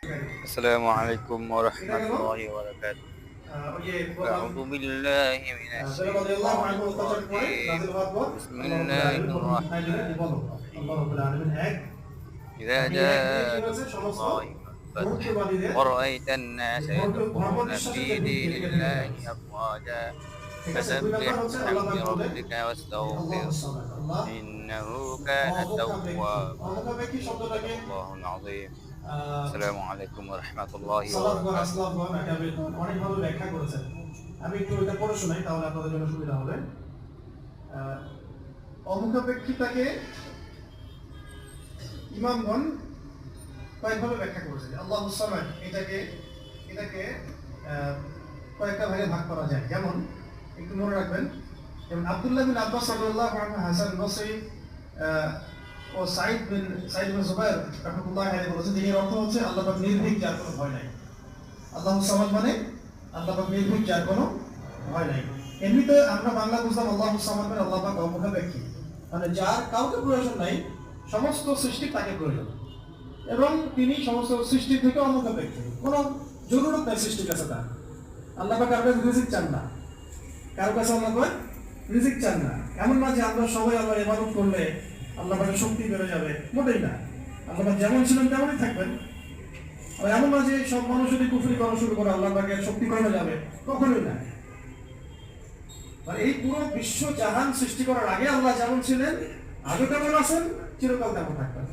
السلام عليكم ورحمة الله وبركاته. أعوذ بالله من الشيطان الرجيم. بسم الله الرحمن الرحيم. إذا جاء نصر الله والفتح ورأيت الناس يدخلون في دين الله أفواجا فسبح بحمد ربك واستغفره إنه كان توابا. صدق الله العظيم. আসসালামু আলাইকুম ওয়া রাহমাতুল্লাহি ওয়া বারাকাতুহু। অনেক ভালো ব্যাখ্যা করেছেন। আমি একটু এটা পড়ে শোনাই, তাহলে আপনাদের জন্য সুবিধা হবে। অমুখাপেক্ষিতাকে ইমামগণ কয়েকভাবে ব্যাখ্যা করেছেন। আল্লাহুস সামাদ এটাকে কয়েকটা ভাগে ভাগ করা যায়। যেমন একটু মনে রাখবেন, যেমন আব্দুল্লাহ বিন আব্বাস রাদিয়াল্লাহু আনহু, হাসান বসরি ও সাইদ বিন জুবাইর রাহমাতুল্লাহি আলাইহি বলেছেন, এর অর্থ হচ্ছে আল্লাহ পাক নির্ভীক, যার কোনো ভয় নাই। আল্লাহুস সামাদ মানে আল্লাহ পাক নির্ভীক, যার কোনো ভয় নাই। এমনিতে আমরা বাংলা বুঝলাম আল্লাহুস সামাদ মানে আল্লাহ পাক অমুখাপেক্ষী, মানে যার কাউকে প্রয়োজন নাই, সমস্ত সৃষ্টি তাকে প্রয়োজন, এবং তিনি সমস্ত সৃষ্টি থেকে অমুখাপেক্ষী, কোনো জরুরত নাই সৃষ্টির কাছে তার। আল্লাহ পাক কারো কাছে রিজিক চান না, কারো কাছে আল্লাহ পাক রিজিক চান না। এমন না যে আমরা সবাই আল্লাহর ইবাদত করলে আল্লাহ পাকের শক্তি বেড়ে যাবে, মোটেই না। আল্লাহ পাক যেমন ছিলেন তেমনই থাকবেন। আর এমন না যে সব মানুষ যদি কুফরি করা শুরু করে আল্লাহ পাকের শক্তি কমে যাবে, কখনোই না। মানে এই পুরো বিশ্ব জাহান সৃষ্টি করার আগে আল্লাহ যেমন ছিলেন, আজও তেমন আছেন, চিরকাল তেমন থাকবেন।